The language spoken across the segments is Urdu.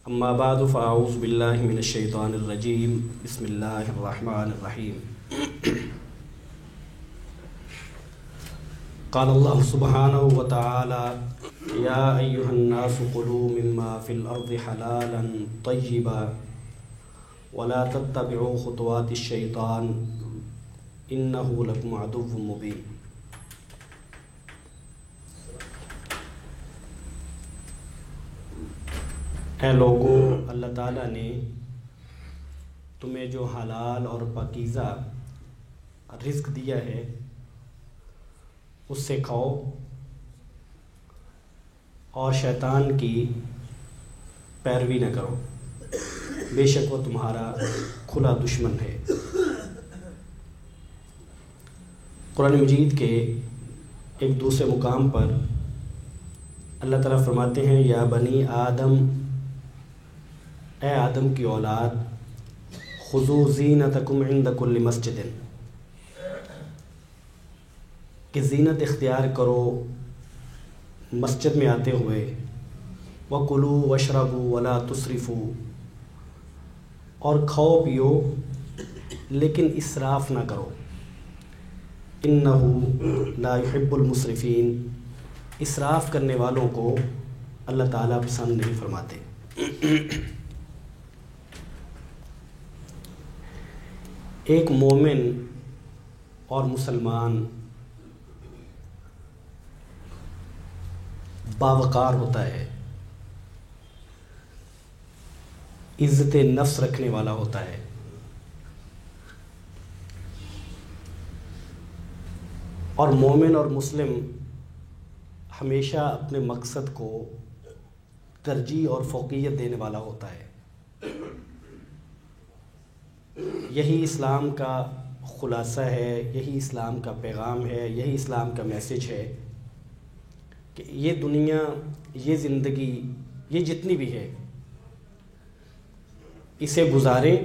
اما بعد فاعوذ باللہ من الشیطان الرجیم بسم اللہ الرحمن الرحیم قال اللہ سبحانہ وتعالی یا ایہا الناس کلوا مما فی الارض حلالا طیبا ولا تتبعوا خطوات الشیطان انہ لکم عدو مبین۔ اے لوگوں، اللہ تعالیٰ نے تمہیں جو حلال اور پاکیزہ رزق دیا ہے اس سے کھاؤ اور شیطان کی پیروی نہ کرو، بے شک وہ تمہارا کھلا دشمن ہے۔ قرآن مجید کے ایک دوسرے مقام پر اللہ تعالیٰ فرماتے ہیں یا بنی آدم، اے آدم کی اولاد، خذوا زینتکم عند کل مسجد، کہ زینت اختیار کرو مسجد میں آتے ہوئے، وَكُلُوا وَاشْرَبُوا وَلَا تُسْرِفُوا، اور کھاؤ پیو لیکن اسراف نہ کرو، اِنَّهُ لَا يُحِبُّ الْمُسْرِفِينَ، اسراف کرنے والوں کو اللہ تعالیٰ پسند نہیں فرماتے۔ ایک مومن اور مسلمان باوقار ہوتا ہے، عزت نفس رکھنے والا ہوتا ہے، اور مومن اور مسلم ہمیشہ اپنے مقصد کو ترجیح اور فوقیت دینے والا ہوتا ہے۔ یہی اسلام کا خلاصہ ہے، یہی اسلام کا پیغام ہے، یہی اسلام کا میسج ہے کہ یہ دنیا، یہ زندگی، یہ جتنی بھی ہے، اسے گزاریں،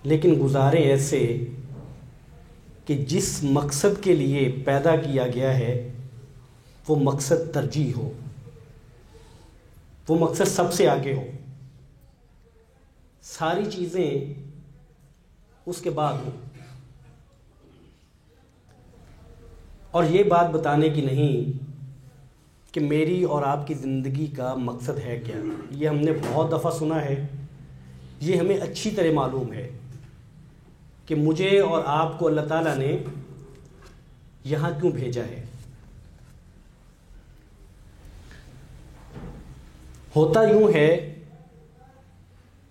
لیکن گزاریں ایسے کہ جس مقصد کے لیے پیدا کیا گیا ہے وہ مقصد ترجیح ہو، وہ مقصد سب سے آگے ہو، ساری چیزیں اس کے بعد ہوں۔ اور یہ بات بتانے کی نہیں کہ میری اور آپ کی زندگی کا مقصد ہے کیا، یہ ہم نے بہت دفعہ سنا ہے، یہ ہمیں اچھی طرح معلوم ہے کہ مجھے اور آپ کو اللہ تعالیٰ نے یہاں کیوں بھیجا ہے۔ ہوتا یوں ہے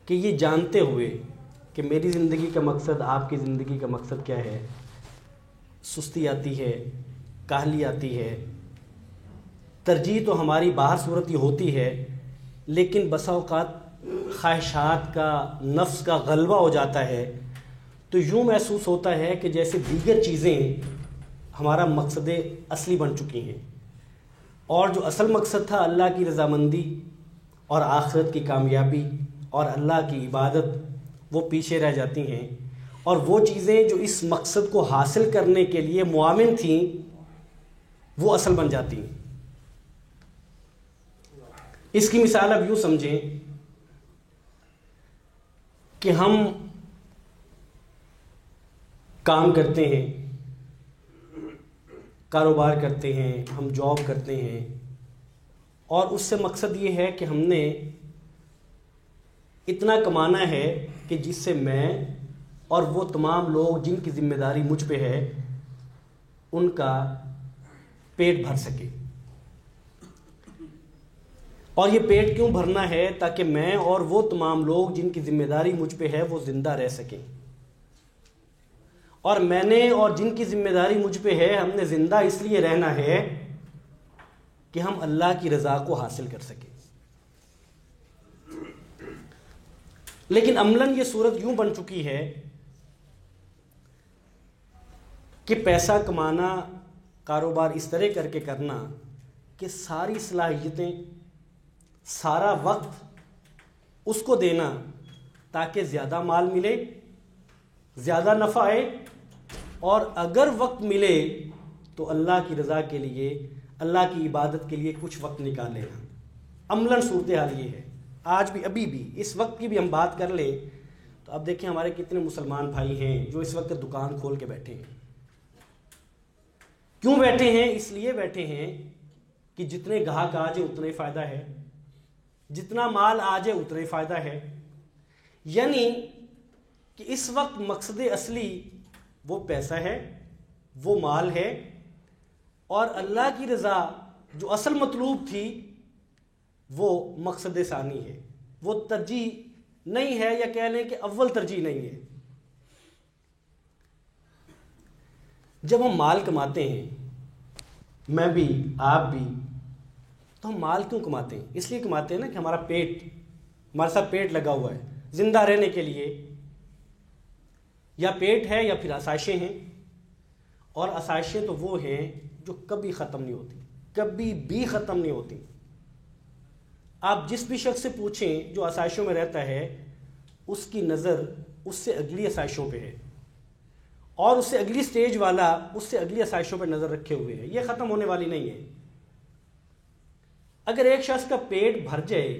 کہ یہ جانتے ہوئے کہ میری زندگی کا مقصد، آپ کی زندگی کا مقصد کیا ہے، سستی آتی ہے، کاہلی آتی ہے، ترجیح تو ہماری باہر صورت یہ ہوتی ہے، لیکن بسا اوقات خواہشات کا، نفس کا غلبہ ہو جاتا ہے، تو یوں محسوس ہوتا ہے کہ جیسے دیگر چیزیں ہمارا مقصد اصلی بن چکی ہیں، اور جو اصل مقصد تھا اللہ کی رضامندی اور آخرت کی کامیابی اور اللہ کی عبادت، وہ پیچھے رہ جاتی ہیں، اور وہ چیزیں جو اس مقصد کو حاصل کرنے کے لیے معاون تھیں وہ اصل بن جاتی ہیں۔ اس کی مثال اب یوں سمجھیں کہ ہم کام کرتے ہیں، کاروبار کرتے ہیں، ہم جاب کرتے ہیں، اور اس سے مقصد یہ ہے کہ ہم نے اتنا کمانا ہے کہ جس سے میں اور وہ تمام لوگ جن کی ذمہ داری مجھ پہ ہے ان کا پیٹ بھر سکے۔ اور یہ پیٹ کیوں بھرنا ہے؟ تاکہ میں اور وہ تمام لوگ جن کی ذمہ داری مجھ پہ ہے وہ زندہ رہ سکیں، اور میں نے اور جن کی ذمہ داری مجھ پہ ہے، ہم نے زندہ اس لیے رہنا ہے کہ ہم اللہ کی رضا کو حاصل کر سکیں۔ لیکن عملاً یہ صورت یوں بن چکی ہے کہ پیسہ کمانا، کاروبار اس طرح کر کے کرنا کہ ساری صلاحیتیں، سارا وقت اس کو دینا تاکہ زیادہ مال ملے، زیادہ نفع آئے، اور اگر وقت ملے تو اللہ کی رضا کے لیے، اللہ کی عبادت کے لیے کچھ وقت نکالے۔ عملاً صورتحال یہ ہے۔ آج بھی ابھی بھی اس وقت کی بھی ہم بات کر لیں تو اب دیکھیں ہمارے کتنے مسلمان بھائی ہیں جو اس وقت دکان کھول کے بیٹھے ہیں. کیوں بیٹھے ہیں؟ اس لیے بیٹھے ہیں کہ جتنے گاہک آ جائے اتنا ہی فائدہ ہے، جتنا مال آ جائے اتنا ہی فائدہ ہے. یعنی کہ اس وقت مقصد اصلی وہ پیسہ ہے، وہ مال ہے، اور اللہ کی رضا جو اصل مطلوب تھی وہ مقصد ثانی ہے، وہ ترجیح نہیں ہے، یا کہہ لیں کہ اول ترجیح نہیں ہے. جب ہم مال کماتے ہیں، میں بھی آپ بھی، تو ہم مال کیوں کماتے ہیں؟ اس لیے کماتے ہیں نا کہ ہمارے ساتھ پیٹ لگا ہوا ہے زندہ رہنے کے لیے. یا پیٹ ہے یا پھر آسائشیں ہیں، اور آسائشیں تو وہ ہیں جو کبھی ختم نہیں ہوتی، کبھی بھی ختم نہیں ہوتی. آپ جس بھی شخص سے پوچھیں جو آسائشوں میں رہتا ہے، اس کی نظر اس سے اگلی آسائشوں پہ ہے، اور اس سے اگلی سٹیج والا اس سے اگلی آسائشوں پہ نظر رکھے ہوئے ہے. یہ ختم ہونے والی نہیں ہے. اگر ایک شخص کا پیٹ بھر جائے،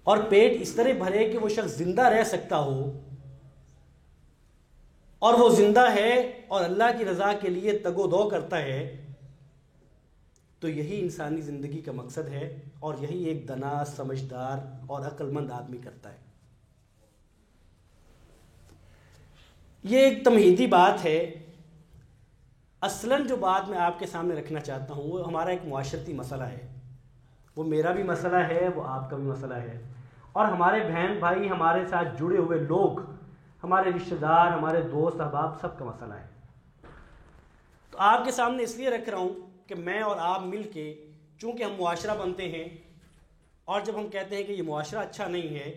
اور پیٹ اس طرح بھرے کہ وہ شخص زندہ رہ سکتا ہو، اور وہ زندہ ہے اور اللہ کی رضا کے لیے تگ و دو کرتا ہے، تو یہی انسانی زندگی کا مقصد ہے، اور یہی ایک دانا، سمجھدار اور عقل مند آدمی کرتا ہے. یہ ایک تمہیدی بات ہے. اصلاً جو بات میں آپ کے سامنے رکھنا چاہتا ہوں وہ ہمارا ایک معاشرتی مسئلہ ہے. وہ میرا بھی مسئلہ ہے، وہ آپ کا بھی مسئلہ ہے، اور ہمارے بہن بھائی، ہمارے ساتھ جڑے ہوئے لوگ، ہمارے رشتہ دار، ہمارے دوست احباب، سب کا مسئلہ ہے. تو آپ کے سامنے اس لیے رکھ رہا ہوں کہ میں اور آپ مل کے، چونکہ ہم معاشرہ بنتے ہیں، اور جب ہم کہتے ہیں کہ یہ معاشرہ اچھا نہیں ہے،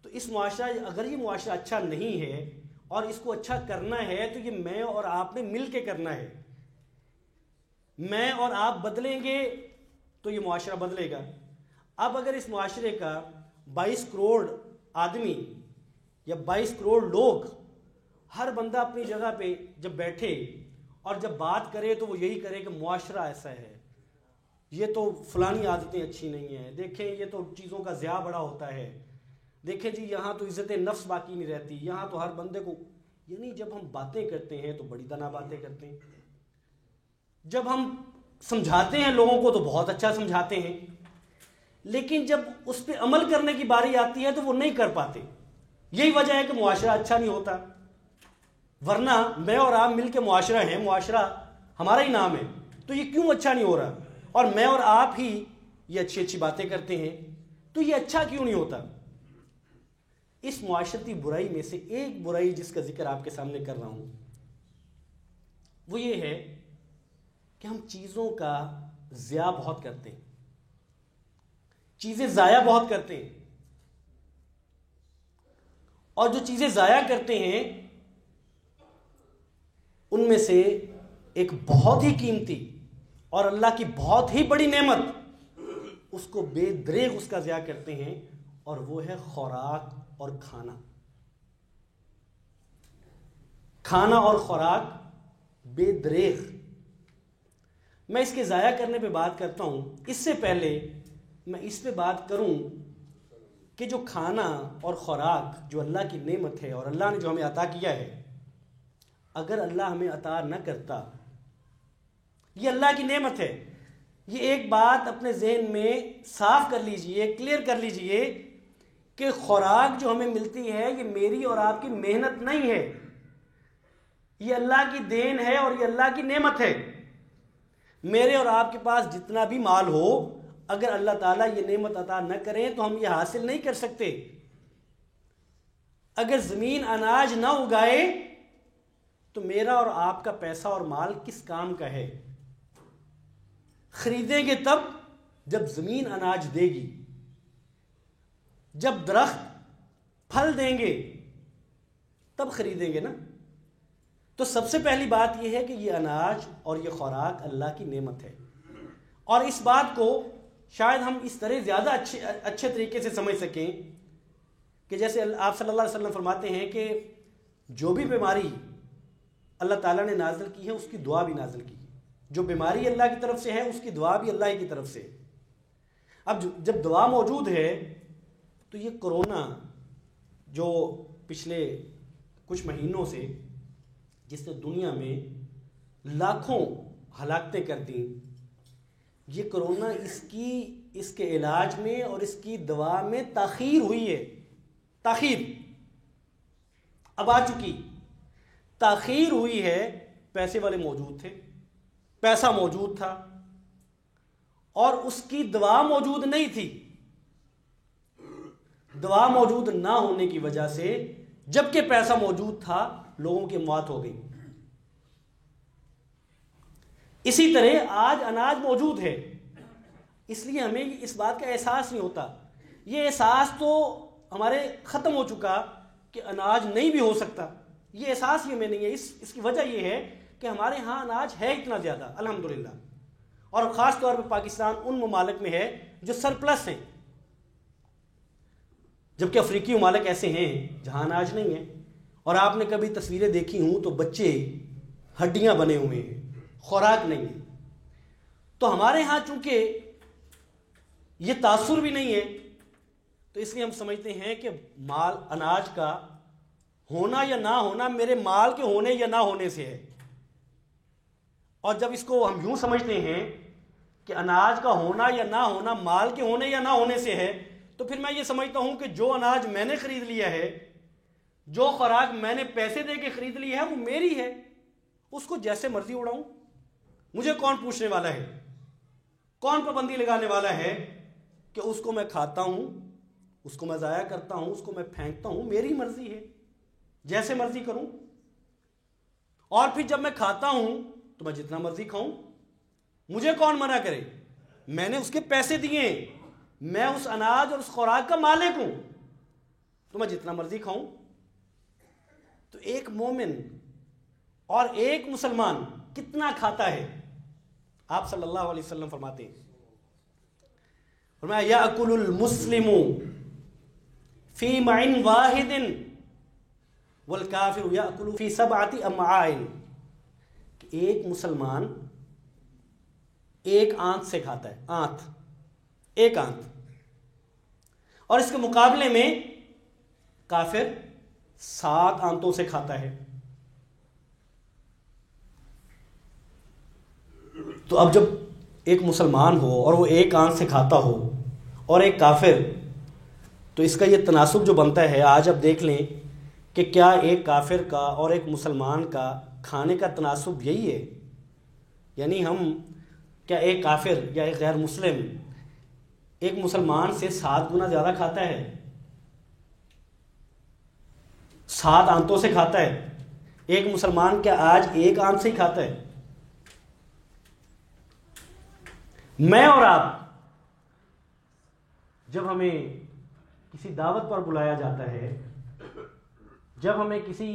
تو اس معاشرہ، اگر یہ معاشرہ اچھا نہیں ہے اور اس کو اچھا کرنا ہے تو یہ میں اور آپ نے مل کے کرنا ہے. میں اور آپ بدلیں گے تو یہ معاشرہ بدلے گا. اب اگر اس معاشرے کا 22 کروڑ آدمی یا 22 کروڑ لوگ، ہر بندہ اپنی جگہ پہ جب بیٹھے اور جب بات کرے تو وہ یہی کرے کہ معاشرہ ایسا ہے، یہ تو فلانی عادتیں اچھی نہیں ہیں، دیکھیں یہ تو چیزوں کا ضیاع بڑا ہوتا ہے، دیکھیں جی یہاں تو عزت نفس باقی نہیں رہتی، یہاں تو ہر بندے کو. یعنی جب ہم باتیں کرتے ہیں تو بڑی دنا باتیں کرتے ہیں، جب ہم سمجھاتے ہیں لوگوں کو تو بہت اچھا سمجھاتے ہیں، لیکن جب اس پہ عمل کرنے کی باری آتی ہے تو وہ نہیں کر پاتے. یہی وجہ ہے کہ معاشرہ اچھا نہیں ہوتا. ورنہ میں اور آپ مل کے معاشرہ ہیں، معاشرہ ہمارا ہی نام ہے، تو یہ کیوں اچھا نہیں ہو رہا؟ اور میں اور آپ ہی یہ اچھی اچھی باتیں کرتے ہیں، تو یہ اچھا کیوں نہیں ہوتا؟ اس معاشرتی برائی میں سے ایک برائی جس کا ذکر آپ کے سامنے کر رہا ہوں وہ یہ ہے کہ ہم چیزوں کا ضیاع بہت کرتے ہیں، چیزیں ضائع بہت کرتے ہیں، اور جو چیزیں ضائع کرتے ہیں ان میں سے ایک بہت ہی قیمتی اور اللہ کی بہت ہی بڑی نعمت، اس کو بے دریغ اس کا ضیاع کرتے ہیں، اور وہ ہے خوراک اور کھانا. کھانا اور خوراک بے دریغ. میں اس کے ضائع کرنے پہ بات کرتا ہوں. اس سے پہلے میں اس پہ بات کروں کہ جو کھانا اور خوراک جو اللہ کی نعمت ہے اور اللہ نے جو ہمیں عطا کیا ہے، اگر اللہ ہمیں عطا نہ کرتا، یہ اللہ کی نعمت ہے. یہ ایک بات اپنے ذہن میں صاف کر لیجئے، کلیئر کر لیجئے کہ خوراک جو ہمیں ملتی ہے یہ میری اور آپ کی محنت نہیں ہے، یہ اللہ کی دین ہے اور یہ اللہ کی نعمت ہے. میرے اور آپ کے پاس جتنا بھی مال ہو، اگر اللہ تعالیٰ یہ نعمت عطا نہ کریں تو ہم یہ حاصل نہیں کر سکتے. اگر زمین اناج نہ اگائے تو میرا اور آپ کا پیسہ اور مال کس کام کا ہے؟ خریدیں گے تب جب زمین اناج دے گی، جب درخت پھل دیں گے تب خریدیں گے نا. تو سب سے پہلی بات یہ ہے کہ یہ اناج اور یہ خوراک اللہ کی نعمت ہے. اور اس بات کو شاید ہم اس طرح زیادہ اچھے طریقے سے سمجھ سکیں کہ جیسے آپ صلی اللہ علیہ وسلم فرماتے ہیں کہ جو بھی بیماری اللہ تعالیٰ نے نازل کی ہے اس کی دعا بھی نازل کی ہے. جو بیماری اللہ کی طرف سے ہے اس کی دعا بھی اللہ کی طرف سے. اب جب دوا موجود ہے تو یہ کرونا جو پچھلے کچھ مہینوں سے جس نے دنیا میں لاکھوں ہلاکتیں کر دیں، یہ کرونا اس کے علاج میں اور اس کی دوا میں تاخیر ہوئی ہے. تاخیر اب آ چکی، تاخیر ہوئی ہے. پیسے والے موجود تھے، پیسہ موجود تھا، اور اس کی دوا موجود نہیں تھی. دوا موجود نہ ہونے کی وجہ سے جبکہ پیسہ موجود تھا لوگوں کی موت ہو گئی. اسی طرح آج اناج موجود ہے، اس لیے ہمیں اس بات کا احساس نہیں ہوتا. یہ احساس تو ہمارے ختم ہو چکا کہ اناج نہیں بھی ہو سکتا. یہ احساس ہی ہمیں نہیں ہے. اس کی وجہ یہ ہے کہ ہمارے ہاں اناج ہے اتنا زیادہ الحمدللہ، اور خاص طور پہ پاکستان ان ممالک میں ہے جو سرپلس ہیں، جبکہ افریقی ممالک ایسے ہیں جہاں اناج نہیں ہے. اور آپ نے کبھی تصویریں دیکھی ہوں تو بچے ہڈیاں بنے ہوئے ہیں، خوراک نہیں ہے. تو ہمارے ہاں چونکہ یہ تاثر بھی نہیں ہے تو اس لیے ہم سمجھتے ہیں کہ مال اناج کا ہونا یا نہ ہونا میرے مال کے ہونے یا نہ ہونے سے ہے. اور جب اس کو ہم یوں سمجھتے ہیں کہ اناج کا ہونا یا نہ ہونا مال کے ہونے یا نہ ہونے سے ہے، تو پھر میں یہ سمجھتا ہوں کہ جو اناج میں نے خرید لیا ہے، جو خوراک میں نے پیسے دے کے خرید لی ہے، وہ میری ہے. اس کو جیسے مرضی اڑاؤں، مجھے کون پوچھنے والا ہے؟ کون پابندی لگانے والا ہے کہ اس کو میں کھاتا ہوں، اس کو میں ضائع کرتا ہوں، اس کو میں پھینکتا ہوں؟ میری مرضی ہے، جیسے مرضی کروں. اور پھر جب میں کھاتا ہوں تو میں جتنا مرضی کھاؤں، مجھے کون منع کرے؟ میں نے اس کے پیسے دیے، میں اس اناج اور اس خوراک کا مالک ہوں، تو میں جتنا مرضی کھاؤں. تو ایک مومن اور ایک مسلمان کتنا کھاتا ہے؟ آپ صلی اللہ علیہ وسلم فرماتے ہیں، فرمایا یأکل المسلم فی معن واحد والکافر یأکل فی سبعۃ امعاء. ایک مسلمان ایک آنت سے کھاتا ہے، آنت، ایک آنت، اور اس کے مقابلے میں کافر 7 آنتوں سے کھاتا ہے. تو اب جب ایک مسلمان ہو اور وہ ایک آنت سے کھاتا ہو اور ایک کافر، تو اس کا یہ تناسب جو بنتا ہے، آج اب دیکھ لیں کہ کیا ایک کافر کا اور ایک مسلمان کا کھانے کا تناسب یہی ہے؟ یعنی ہم کیا ایک کافر یا ایک غیر مسلم ایک مسلمان سے 7 گنا زیادہ کھاتا ہے؟ 7 آنتوں سے کھاتا ہے. ایک مسلمان کیا آج ایک آنت سے ہی کھاتا ہے؟ میں اور آپ جب ہمیں کسی دعوت پر بلایا جاتا ہے، جب ہمیں کسی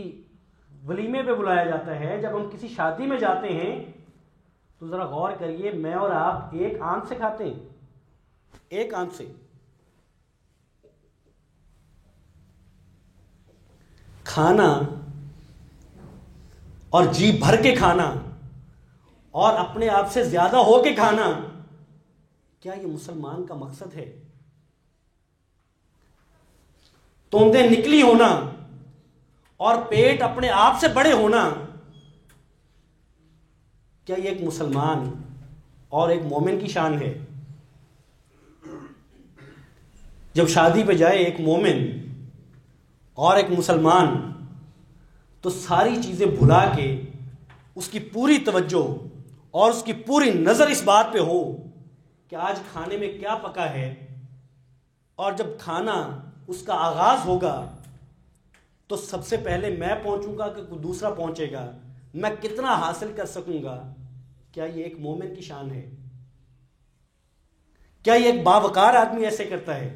ولیمے پہ بلایا جاتا ہے، جب ہم کسی شادی میں جاتے ہیں، تو ذرا غور کریے، میں اور آپ ایک آنت سے کھاتے ہیں، ایک آنت سے. کھانا اور جی بھر کے کھانا اور اپنے آپ سے زیادہ ہو کے کھانا، کیا یہ مسلمان کا مقصد ہے؟ توندیں نکلی ہونا اور پیٹ اپنے آپ سے بڑے ہونا، کیا یہ ایک مسلمان اور ایک مومن کی شان ہے؟ جب شادی پہ جائے ایک مومن اور ایک مسلمان، تو ساری چیزیں بھلا کے اس کی پوری توجہ اور اس کی پوری نظر اس بات پہ ہو کہ آج کھانے میں کیا پکا ہے، اور جب کھانا اس کا آغاز ہوگا تو سب سے پہلے میں پہنچوں گا کہ کوئی دوسرا پہنچے گا، میں کتنا حاصل کر سکوں گا. کیا یہ ایک مومن کی شان ہے؟ کیا یہ ایک باوقار آدمی ایسے کرتا ہے؟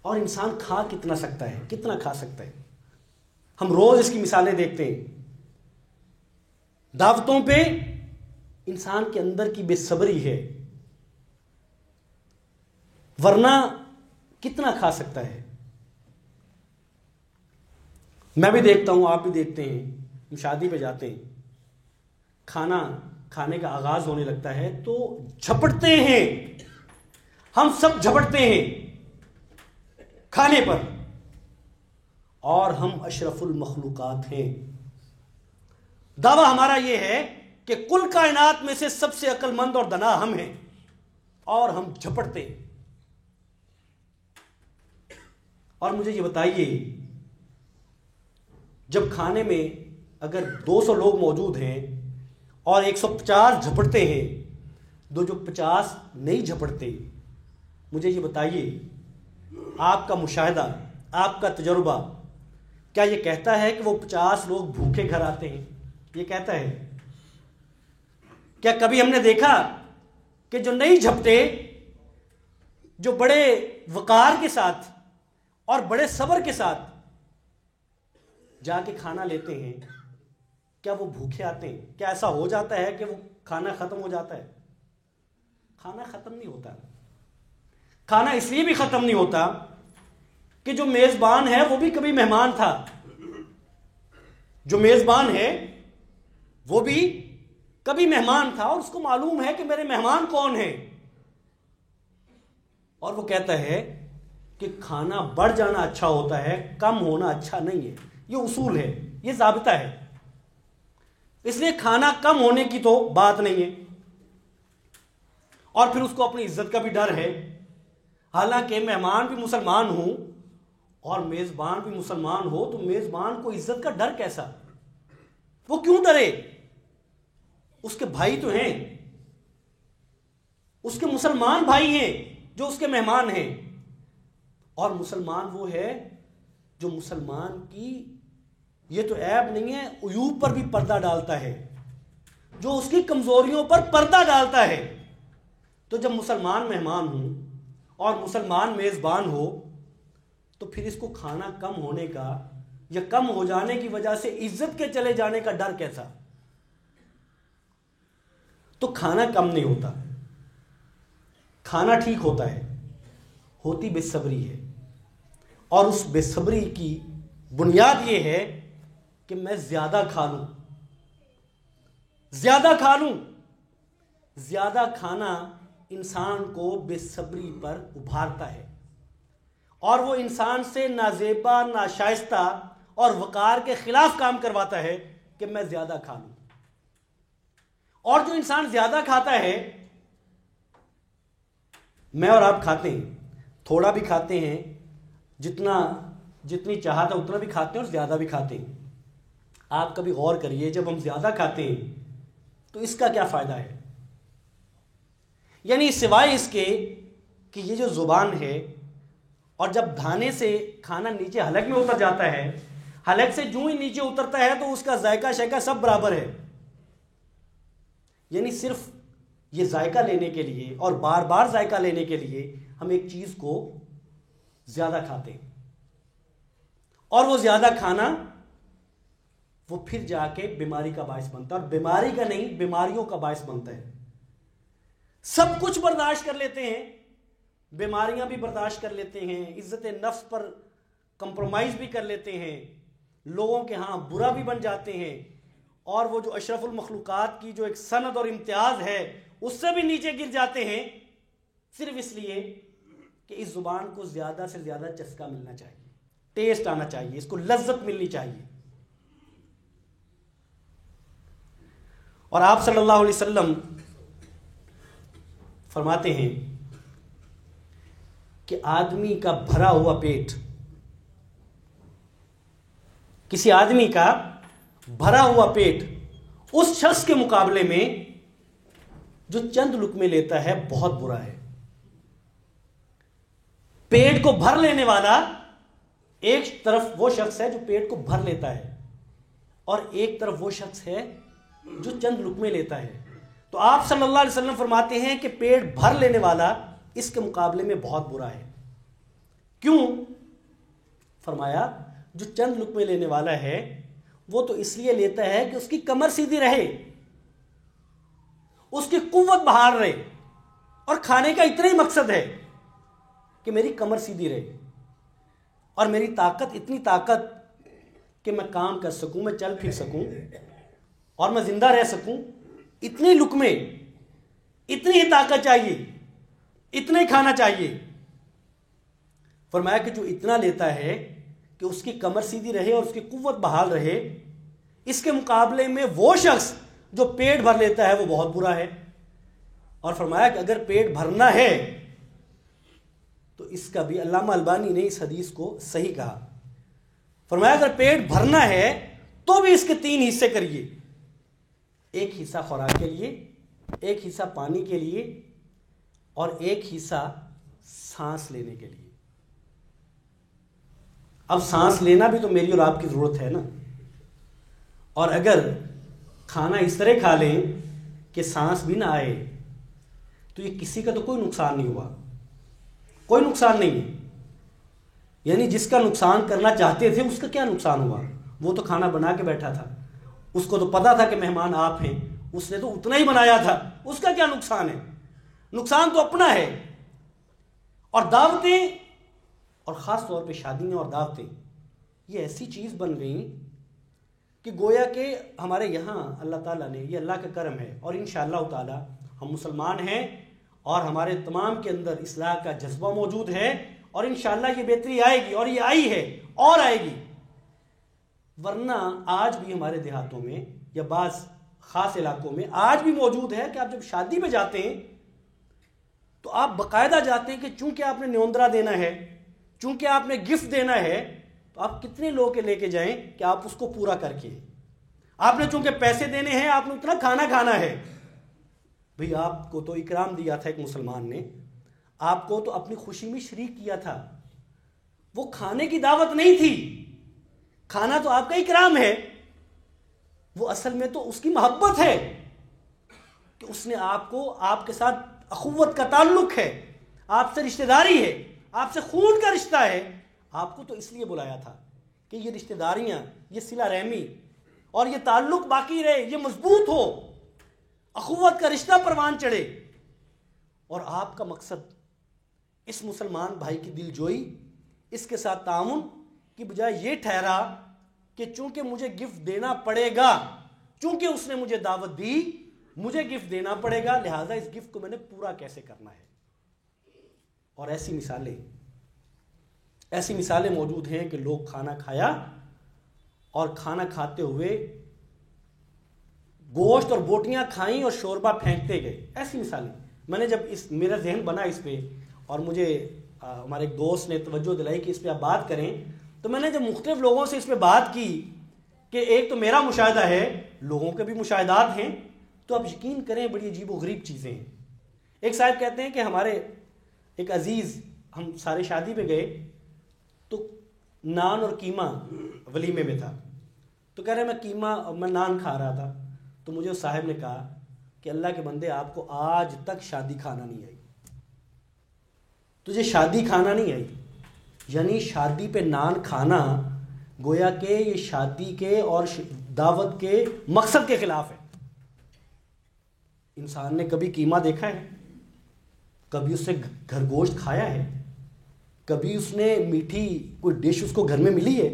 اور انسان کھا کتنا سکتا ہے، کتنا کھا سکتا ہے؟ ہم روز اس کی مثالیں دیکھتے ہیں. دعوتوں پہ انسان کے اندر کی بے صبری ہے، ورنہ کتنا کھا سکتا ہے؟ میں بھی دیکھتا ہوں، آپ بھی دیکھتے ہیں، ہم شادی پہ جاتے ہیں، کھانا کھانے کا آغاز ہونے لگتا ہے تو جھپٹتے ہیں، ہم سب جھپٹتے ہیں کھانے پر، اور ہم اشرف المخلوقات ہیں۔ دعویٰ ہمارا یہ ہے کہ کل کائنات میں سے سب سے عقل مند اور دانا ہم ہیں، اور ہم جھپٹتے ہیں۔ اور مجھے یہ بتائیے، جب کھانے میں اگر 200 لوگ موجود ہیں اور 150 جھپٹتے ہیں، جو 50 نہیں جھپٹتے، مجھے یہ بتائیے آپ کا مشاہدہ، آپ کا تجربہ کیا یہ کہتا ہے کہ وہ 50 لوگ بھوکے گھر آتے ہیں؟ یہ کہتا ہے؟ کیا کبھی ہم نے دیکھا کہ جو نہیں جھپٹے، جو بڑے وقار کے ساتھ اور بڑے صبر کے ساتھ جا کے کھانا لیتے ہیں، کیا وہ بھوکے آتے ہیں؟ کیا ایسا ہو جاتا ہے کہ وہ کھانا ختم ہو جاتا ہے؟ کھانا ختم نہیں ہوتا۔ کھانا اس لیے بھی ختم نہیں ہوتا کہ جو میزبان ہے وہ بھی کبھی مہمان تھا، جو میزبان ہے وہ بھی کبھی مہمان تھا، اور اس کو معلوم ہے کہ میرے مہمان کون ہیں، اور وہ کہتا ہے کہ کھانا بڑھ جانا اچھا ہوتا ہے، کم ہونا اچھا نہیں ہے۔ یہ اصول ہے، یہ ضابطہ ہے، اس لیے کھانا کم ہونے کی تو بات نہیں ہے۔ اور پھر اس کو اپنی عزت کا بھی ڈر ہے، حالانکہ مہمان بھی مسلمان ہوں اور میزبان بھی مسلمان ہو، تو میزبان کو عزت کا ڈر کیسا؟ وہ کیوں ڈرے؟ اس کے بھائی تو ہیں، اس کے مسلمان بھائی ہیں جو اس کے مہمان ہیں، اور مسلمان وہ ہے جو مسلمان کی یہ تو عیب نہیں ہے، عیوب پر بھی پردہ ڈالتا ہے، جو اس کی کمزوریوں پر پردہ ڈالتا ہے۔ تو جب مسلمان مہمان ہوں اور مسلمان میزبان ہو، تو پھر اس کو کھانا کم ہونے کا یا کم ہو جانے کی وجہ سے عزت کے چلے جانے کا ڈر کیسا؟ تو کھانا کم نہیں ہوتا، کھانا ٹھیک ہوتا ہے، ہوتی بے صبری ہے، اور اس بے صبری کی بنیاد یہ ہے کہ میں زیادہ کھا لوں، زیادہ کھا لوں۔ زیادہ کھانا انسان کو بے صبری پر ابھارتا ہے، اور وہ انسان سے نازیبا، ناشائستہ اور وقار کے خلاف کام کرواتا ہے کہ میں زیادہ کھا لوں۔ اور جو انسان زیادہ کھاتا ہے، میں اور آپ کھاتے ہیں، تھوڑا بھی کھاتے ہیں، جتنی چاہت ہے اتنا بھی کھاتے ہیں اور زیادہ بھی کھاتے ہیں۔ آپ کبھی غور کریے، جب ہم زیادہ کھاتے ہیں تو اس کا کیا فائدہ ہے؟ یعنی سوائے اس کے کہ یہ جو زبان ہے، اور جب دھانے سے کھانا نیچے حلق میں اتر جاتا ہے، حلق سے جو ہی نیچے اترتا ہے تو اس کا ذائقہ شائقہ سب برابر ہے، یعنی صرف یہ ذائقہ لینے کے لیے اور بار بار ذائقہ لینے کے لیے ہم ایک چیز کو زیادہ کھاتے ہیں، اور وہ زیادہ کھانا وہ پھر جا کے بیماری کا باعث بنتا ہے، اور بیماری کا نہیں، بیماریوں کا باعث بنتا ہے۔ سب کچھ برداشت کر لیتے ہیں، بیماریاں بھی برداشت کر لیتے ہیں، عزت نفس پر کمپرومائز بھی کر لیتے ہیں، لوگوں کے ہاں برا بھی بن جاتے ہیں، اور وہ جو اشرف المخلوقات کی جو ایک سند اور امتیاز ہے اس سے بھی نیچے گر جاتے ہیں، صرف اس لیے کہ اس زبان کو زیادہ سے زیادہ چسکا ملنا چاہیے، ٹیسٹ آنا چاہیے، اس کو لذت ملنی چاہیے۔ اور آپ صلی اللہ علیہ وسلم فرماتے ہیں کہ آدمی کا بھرا ہوا پیٹ، کسی آدمی کا بھرا ہوا پیٹ اس شخص کے مقابلے میں جو چند لقمے لیتا ہے بہت برا ہے۔ پیٹ کو بھر لینے والا ایک طرف وہ شخص ہے جو پیٹ کو بھر لیتا ہے، اور ایک طرف وہ شخص ہے جو چند لقمے لیتا ہے۔ تو آپ صلی اللہ علیہ وسلم فرماتے ہیں کہ پیٹ بھر لینے والا اس کے مقابلے میں بہت برا ہے۔ کیوں؟ فرمایا جو چند لقمے لینے والا ہے وہ تو اس لیے لیتا ہے کہ اس کی کمر سیدھی رہے، اس کی قوت بحال رہے، اور کھانے کا اتنا ہی مقصد ہے کہ میری کمر سیدھی رہے اور میری طاقت اتنی طاقت کہ میں کام کر سکوں، میں چل پھر سکوں اور میں زندہ رہ سکوں، اتنے لقمے، اتنی ہی طاقت چاہیے، اتنا ہی کھانا چاہیے. فرمایا کہ جو اتنا لیتا ہے کہ اس کی کمر سیدھی رہے اور اس کی قوت بحال رہے، اس کے مقابلے میں وہ شخص جو پیٹ بھر لیتا ہے وہ بہت برا ہے. اور فرمایا کہ اگر پیٹ بھرنا ہے تو اس کا بھی علامہ البانی نے اس حدیث کو صحیح کہا. فرمایا اگر پیٹ بھرنا ہے تو بھی اس کے 3 حصے کریے. ایک حصہ خوراک کے لیے، ایک حصہ پانی کے لیے، اور ایک حصہ سانس لینے کے لیے. اب سانس لینا بھی تو میری اور آپ کی ضرورت ہے نا. اور اگر کھانا اس طرح کھا لیں کہ سانس بھی نہ آئے تو یہ کسی کا تو کوئی نقصان نہیں ہوا، کوئی نقصان نہیں ہے. یعنی جس کا نقصان کرنا چاہتے تھے اس کا کیا نقصان ہوا؟ وہ تو کھانا بنا کے بیٹھا تھا، اس کو تو پتا تھا کہ مہمان آپ ہیں، اس نے تو اتنا ہی بنایا تھا، اس کا کیا نقصان ہے؟ نقصان تو اپنا ہے. اور دعوتیں، اور خاص طور پہ شادیاں اور دعوتیں، یہ ایسی چیز بن گئیں کہ گویا کہ ہمارے یہاں اللہ تعالیٰ نے، یہ اللہ کا کرم ہے، اور انشاءاللہ تعالیٰ ہم مسلمان ہیں اور ہمارے تمام کے اندر اصلاح کا جذبہ موجود ہے، اور انشاءاللہ یہ بہتری آئے گی، اور یہ آئی ہے اور آئے گی. ورنہ آج بھی ہمارے دیہاتوں میں یا بعض خاص علاقوں میں آج بھی موجود ہے کہ آپ جب شادی میں جاتے ہیں تو آپ باقاعدہ جاتے ہیں کہ چونکہ آپ نے نیوندرا دینا ہے، چونکہ آپ نے گفٹ دینا ہے، تو آپ کتنے لوگ کے لے کے جائیں کہ آپ اس کو پورا کر کے، آپ نے چونکہ پیسے دینے ہیں، آپ نے اتنا کھانا کھانا ہے. بھئی آپ کو تو اکرام دیا تھا ایک مسلمان نے، آپ کو تو اپنی خوشی میں شریک کیا تھا. وہ کھانے کی دعوت نہیں تھی، کھانا تو آپ کا اکرام ہے. وہ اصل میں تو اس کی محبت ہے کہ اس نے آپ کو، آپ کے ساتھ اخوت کا تعلق ہے، آپ سے رشتہ داری ہے، آپ سے خون کا رشتہ ہے. آپ کو تو اس لیے بلایا تھا کہ یہ رشتہ داریاں، یہ صلہ رحمی اور یہ تعلق باقی رہے، یہ مضبوط ہو، اخوت کا رشتہ پروان چڑھے. اور آپ کا مقصد اس مسلمان بھائی کی دل جوئی، اس کے ساتھ تعاون کی بجائے یہ ٹھہرا کہ چونکہ مجھے گفٹ دینا پڑے گا، چونکہ اس نے مجھے دعوت دی، مجھے گفٹ دینا پڑے گا، لہذا اس گفٹ کو میں نے پورا کیسے کرنا ہے. اور ایسی مثالیں موجود ہیں کہ لوگ کھانا کھایا اور کھانا کھاتے ہوئے گوشت اور بوٹیاں کھائیں اور شوربہ پھینکتے گئے. ایسی مثالیں میں نے جب میرا ذہن بنا اس پہ، اور مجھے ہمارے ایک دوست نے توجہ دلائی کہ اس پہ آپ بات کریں، تو میں نے جب مختلف لوگوں سے اس پہ بات کی کہ ایک تو میرا مشاہدہ ہے، لوگوں کے بھی مشاہدات ہیں، تو آپ یقین کریں بڑی عجیب و غریب چیزیں ہیں. ایک صاحب کہتے ہیں کہ ہمارے ایک عزیز، ہم سارے شادی پہ گئے تو نان اور قیمہ ولیمے میں تھا، تو کہہ رہے میں نان کھا رہا تھا، تو مجھے اس صاحب نے کہا کہ اللہ کے بندے آپ کو آج تک شادی کھانا نہیں آئی، تجھے شادی کھانا نہیں آئی. یعنی شادی پہ نان کھانا گویا کہ یہ شادی کے اور دعوت کے مقصد کے خلاف ہے. انسان نے کبھی قیمہ دیکھا ہے؟ کبھی اس سے گھر گوشت کھایا ہے؟ کبھی اس نے میٹھی کوئی ڈش اس کو گھر میں ملی ہے؟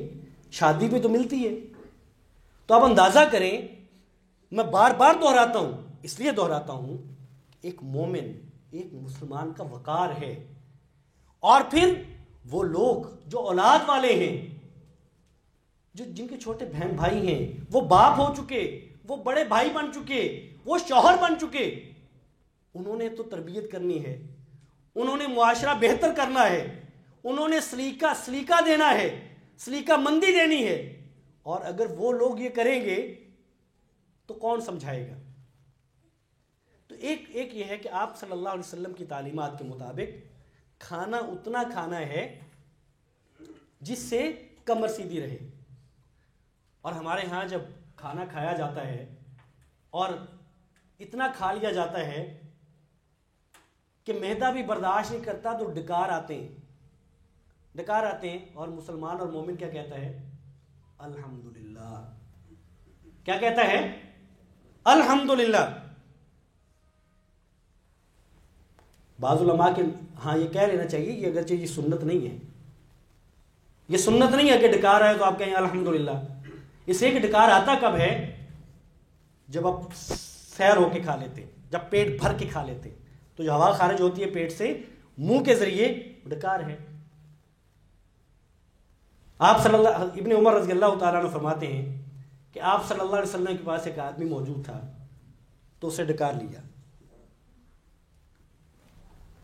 شادی پہ تو ملتی ہے. تو آپ اندازہ کریں، میں بار بار دہراتا ہوں، اس لیے دہراتا ہوں، ایک مومن، ایک مسلمان کا وقار ہے. اور پھر وہ لوگ جو اولاد والے ہیں، جن کے چھوٹے بہن بھائی ہیں، وہ باپ ہو چکے، وہ بڑے بھائی بن چکے، وہ شوہر بن چکے، انہوں نے تو تربیت کرنی ہے، انہوں نے معاشرہ بہتر کرنا ہے، انہوں نے سلیقہ دینا ہے، سلیقہ مندی دینی ہے. اور اگر وہ لوگ یہ کریں گے تو کون سمجھائے گا؟ تو ایک یہ ہے کہ آپ صلی اللہ علیہ وسلم کی تعلیمات کے مطابق کھانا اتنا کھانا ہے جس سے کمر سیدھی رہے. اور ہمارے ہاں جب کھانا کھایا جاتا ہے اور اتنا کھا لیا جاتا ہے کہ معدہ بھی برداشت نہیں کرتا تو ڈکار آتے ہیں، اور مسلمان اور مومن کیا کہتا ہے؟ الحمدللہ. کیا کہتا ہے؟ الحمدللہ. بعض علماء کے ہاں یہ کہہ لینا چاہیے، یہ اگرچہ یہ سنت نہیں ہے، یہ سنت نہیں ہے کہ ڈکار آئے تو آپ کہیں الحمدللہ. اس سے کہ ڈکار آتا کب ہے؟ جب آپ سیر ہو کے کھا لیتے ہیں، جب پیٹ بھر کے کھا لیتے ہیں تو جو ہوا خارج ہوتی ہے پیٹ سے منہ کے ذریعے ڈکار ہے۔ آپ صلی اللہ ابن عمر رضی اللہ تعالیٰ عنہ فرماتے ہیں کہ آپ صلی اللہ علیہ وسلم کے پاس ایک آدمی موجود تھا تو اسے ڈکار لیا،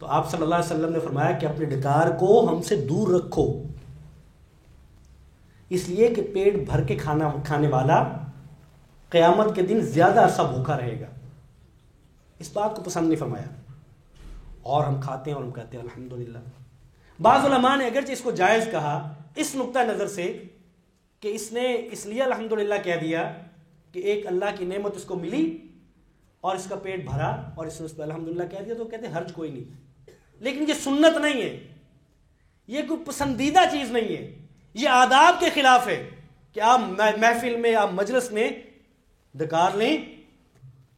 تو آپ صلی اللہ علیہ وسلم نے فرمایا کہ اپنے ڈکار کو ہم سے دور رکھو، اس لیے کہ پیٹ بھر کے کھانے والا قیامت کے دن زیادہ عرصہ بھوکا رہے گا۔ اس بات کو پسند نہیں فرمایا، اور ہم کھاتے ہیں اور ہم کہتے ہیں الحمدللہ۔ بعض علماء نے اگرچہ اس کو جائز کہا اس نقطہ نظر سے کہ اس نے اس لیے الحمدللہ کہہ دیا کہ ایک اللہ کی نعمت اس کو ملی اور اس کا پیٹ بھرا اور اس نے اس پہ الحمدللہ کہہ دیا، تو کہتے ہیں حرج کوئی نہیں، لیکن یہ سنت نہیں ہے، یہ کوئی پسندیدہ چیز نہیں ہے، یہ آداب کے خلاف ہے کہ آپ محفل میں آپ مجلس میں ڈکار لیں،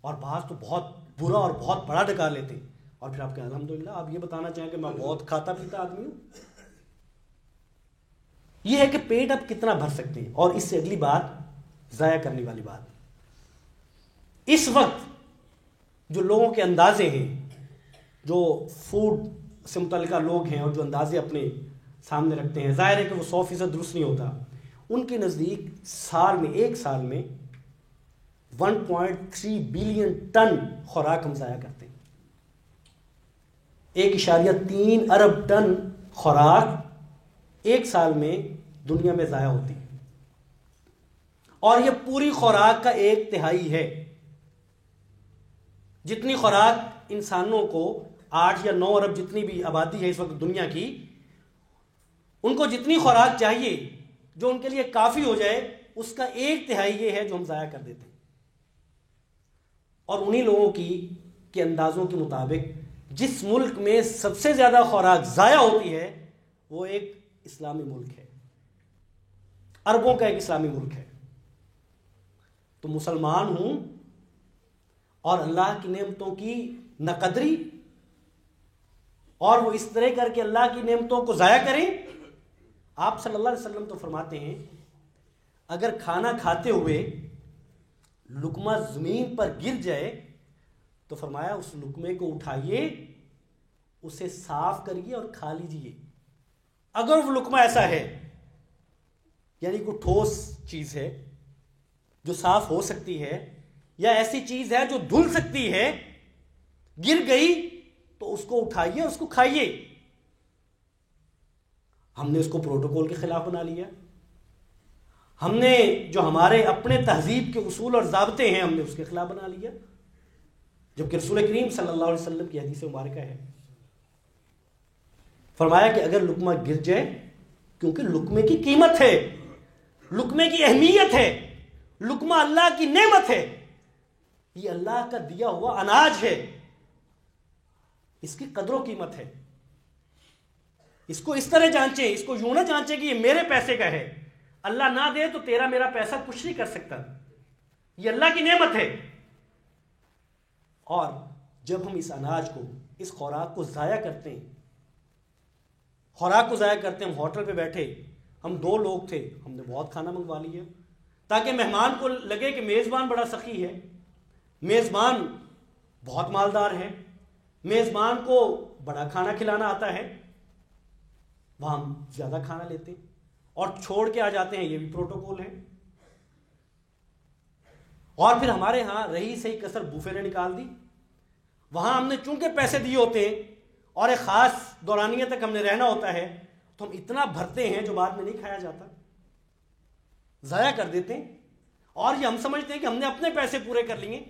اور بعض تو بہت برا اور بہت بڑا ڈکار لیتے ہیں اور پھر آپ کہیں الحمدللہ۔ آپ یہ بتانا چاہیں کہ میں بہت کھاتا پیتا آدمی ہوں؟ یہ ہے کہ پیٹ آپ کتنا بھر سکتے ہیں۔ اور اس سے اگلی بات، ضائع کرنے والی بات، اس وقت جو لوگوں کے اندازے ہیں، جو فوڈ سے متعلقہ لوگ ہیں اور جو اندازے اپنے سامنے رکھتے ہیں، ظاہر ہے کہ وہ 100% درست نہیں ہوتا، ان کے نزدیک ایک سال میں 1.3 بلین ٹن خوراک ہم ضائع کرتے ہیں۔ 1.3 ارب ٹن خوراک ایک سال میں دنیا میں ضائع ہوتی ہے، اور یہ پوری خوراک کا 1/3 ہے۔ جتنی خوراک انسانوں کو 8 یا 9 ارب جتنی بھی آبادی ہے اس وقت دنیا کی، ان کو جتنی خوراک چاہیے جو ان کے لیے کافی ہو جائے، اس کا 1/3 یہ ہے جو ہم ضائع کر دیتے ہیں۔ اور انہی لوگوں کے اندازوں کے مطابق جس ملک میں سب سے زیادہ خوراک ضائع ہوتی ہے وہ ایک اسلامی ملک ہے، عربوں کا ایک اسلامی ملک ہے۔ تو مسلمان ہوں اور اللہ کی نعمتوں کی ناقدری اور وہ اس طرح کر کے اللہ کی نعمتوں کو ضائع کریں۔ آپ صلی اللہ علیہ وسلم تو فرماتے ہیں اگر کھانا کھاتے ہوئے لقمہ زمین پر گر جائے تو فرمایا اس لقمے کو اٹھائیے، اسے صاف کریے اور کھا لیجئے۔ اگر وہ لقمہ ایسا ہے، یعنی کوئی ٹھوس چیز ہے جو صاف ہو سکتی ہے، یا ایسی چیز ہے جو دھل سکتی ہے، گر گئی تو اس کو اٹھائیے، اس کو کھائیے۔ ہم نے اس کو پروٹوکول کے خلاف بنا لیا، ہم نے جو ہمارے اپنے تہذیب کے اصول اور ضابطے ہیں ہم نے اس کے خلاف بنا لیا، جبکہ رسول کریم صلی اللہ علیہ وسلم کی حدیث مبارکہ ہے، فرمایا کہ اگر لقمہ گر جائے، کیونکہ لقمے کی قیمت ہے، لقمے کی اہمیت ہے، لقمہ اللہ کی نعمت ہے، یہ اللہ کا دیا ہوا اناج ہے، اس کی قدر و قیمت ہے، اس کو اس طرح جانچیں، اس کو یوں نہ جانچیں کہ یہ میرے پیسے کا ہے، اللہ نہ دے تو تیرا میرا پیسہ کچھ نہیں کر سکتا، یہ اللہ کی نعمت ہے۔ اور جب ہم اس اناج کو، اس خوراک کو ضائع کرتے ہیں، ہم ہوٹل پہ بیٹھے، ہم 2 لوگ تھے، ہم نے بہت کھانا منگوا لیا تاکہ مہمان کو لگے کہ میزبان بڑا سخی ہے، میزبان بہت مالدار ہے، میزبان کو بڑا کھانا کھلانا آتا ہے، وہاں ہم زیادہ کھانا لیتے ہیں اور چھوڑ کے آ جاتے ہیں، یہ بھی پروٹوکول ہے۔ اور پھر ہمارے ہاں رہی صحیح کسر بوفے نے نکال دی، وہاں ہم نے چونکہ پیسے دیے ہوتے ہیں اور ایک خاص دورانیے تک ہم نے رہنا ہوتا ہے، تو ہم اتنا بھرتے ہیں جو بعد میں نہیں کھایا جاتا، ضائع کر دیتے ہیں، اور یہ ہم سمجھتے ہیں کہ ہم نے اپنے پیسے پورے کر لیے،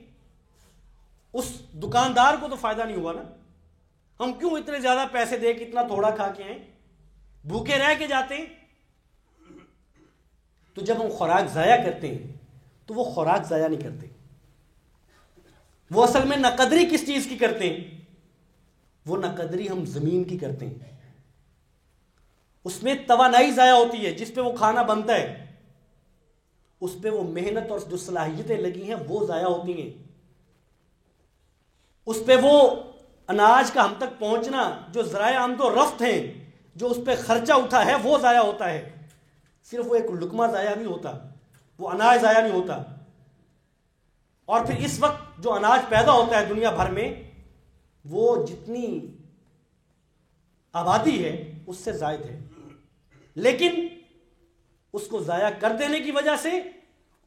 اس دکاندار کو تو فائدہ نہیں ہوا نا، ہم کیوں اتنے زیادہ پیسے دے کے اتنا تھوڑا کھا کے آئیں، بھوکے رہ کے جاتے ہیں۔ تو جب ہم خوراک ضائع کرتے ہیں تو وہ خوراک ضائع نہیں کرتے، وہ اصل میں ناقدری کس چیز کی کرتے ہیں؟ وہ ناقدری ہم زمین کی کرتے ہیں، اس میں توانائی ضائع ہوتی ہے، جس پہ وہ کھانا بنتا ہے، اس پہ وہ محنت اور جو صلاحیتیں لگی ہیں وہ ضائع ہوتی ہیں، اس پہ وہ اناج کا ہم تک پہنچنا، جو ذرائع آمد و رفت ہیں، جو اس پہ خرچہ اٹھا ہے وہ ضائع ہوتا ہے، صرف وہ ایک لقمہ ضائع نہیں ہوتا، وہ اناج ضائع نہیں ہوتا۔ اور پھر اس وقت جو اناج پیدا ہوتا ہے دنیا بھر میں وہ جتنی آبادی ہے اس سے زائد ہے، لیکن اس کو ضائع کر دینے کی وجہ سے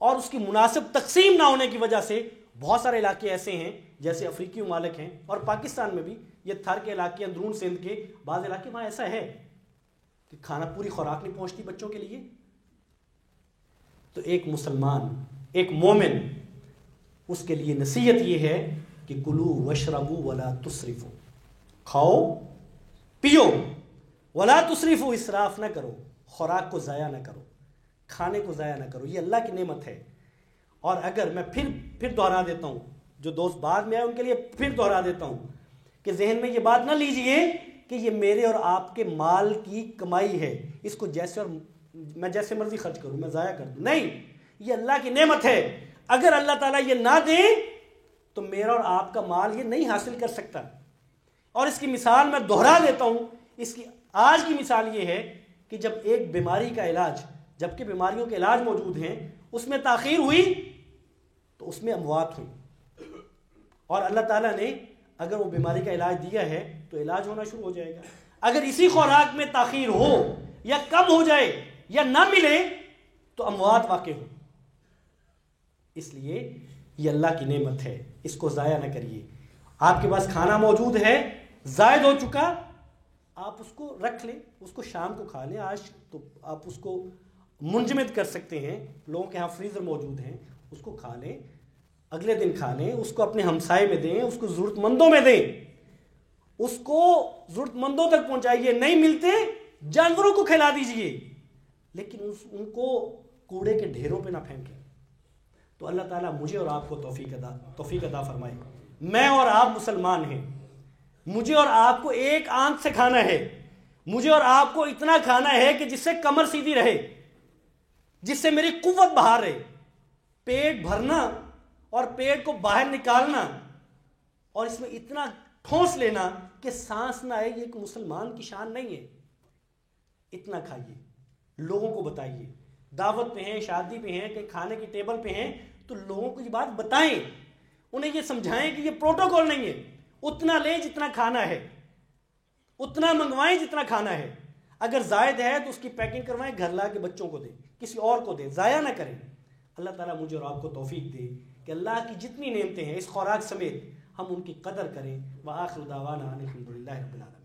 اور اس کی مناسب تقسیم نہ ہونے کی وجہ سے بہت سارے علاقے ایسے ہیں جیسے افریقی ممالک ہیں اور پاکستان میں بھی یہ تھر کے علاقے، اندرون سندھ کے بعض علاقے، وہاں ایسا ہے کہ کھانا پوری خوراک نہیں پہنچتی بچوں کے لیے. تو ایک مسلمان، ایک مومن، اس کے لیے نصیحت یہ ہے کہ کلو وشربو ولا تسرفو، کھاؤ پیو، ولا تسرفو، اسراف نہ کرو، خوراک کو ضائع نہ کرو، کھانے کو ضائع نہ کرو. یہ اللہ کی نعمت ہے. اور اگر میں پھر دہرا دیتا ہوں، جو دوست بعد میں آئے ان کے لیے پھر دہرا دیتا ہوں کہ ذہن میں یہ بات نہ لیجئے کہ یہ میرے اور آپ کے مال کی کمائی ہے، اس کو جیسے اور میں جیسے مرضی خرچ کروں، میں ضائع کر دوں. نہیں، یہ اللہ کی نعمت ہے. اگر اللہ تعالیٰ یہ نہ دے تو میرا اور آپ کا مال یہ نہیں حاصل کر سکتا. اور اس کی مثال میں دہرا دیتا ہوں. اس کی آج کی مثال یہ ہے کہ جب ایک بیماری کا علاج، جبکہ بیماریوں کے علاج موجود ہیں، اس میں تاخیر ہوئی تو اس میں اموات ہوئی. اور اللہ تعالیٰ نے اگر وہ بیماری کا علاج دیا ہے تو علاج ہونا شروع ہو جائے گا. اگر اسی خوراک میں تاخیر ہو یا کم ہو جائے یا نہ ملے تو اموات واقع ہو. اس لیے یہ اللہ کی نعمت ہے، اس کو ضائع نہ کریے. آپ کے پاس کھانا موجود ہے، زائد ہو چکا، آپ اس کو رکھ لیں، اس کو شام کو کھا لیں. آج تو آپ اس کو منجمد کر سکتے ہیں، لوگوں کے ہاں فریزر موجود ہیں، اس کو کھا لیں، اگلے دن کھا لیں، اس کو اپنے ہمسائے میں دیں، اس کو ضرورت مندوں میں دیں، اس کو ضرورت مندوں تک پہنچائیے. نہیں ملتے جانوروں کو کھلا دیجئے، لیکن ان کو کوڑے کے ڈھیروں پہ نہ پھینکیں. تو اللہ تعالیٰ مجھے اور آپ کو توفیق عطا فرمائے. میں اور آپ مسلمان ہیں، مجھے اور آپ کو ایک آنکھ سے کھانا ہے، مجھے اور آپ کو اتنا کھانا ہے کہ جس سے کمر سیدھی رہے، جس سے میری قوت بہار رہے. پیٹ بھرنا اور پیٹ کو باہر نکالنا اور اس میں اتنا ٹھونس لینا کہ سانس نہ آئے، یہ ایک مسلمان کی شان نہیں ہے. اتنا کھائیے، لوگوں کو بتائیے. دعوت پہ ہیں، شادی پہ ہیں، کہ کھانے کی ٹیبل پہ ہیں تو لوگوں کو یہ بات بتائیں، انہیں یہ سمجھائیں کہ یہ پروٹوکول نہیں ہے. اتنا لیں جتنا کھانا ہے، اتنا منگوائیں جتنا کھانا ہے. اگر زائد ہے تو اس کی پیکنگ کروائیں، گھر لا کے بچوں کو دیں، کسی اور کو دیں، ضائع نہ کریں. اللہ تعالیٰ مجھے اور آپ کو توفیق دے کہ اللہ کی جتنی نعمتیں ہیں اس خوراک سمیت ہم ان کی قدر کریں. وآخر دعوانا الحمدللہ رب العالمین.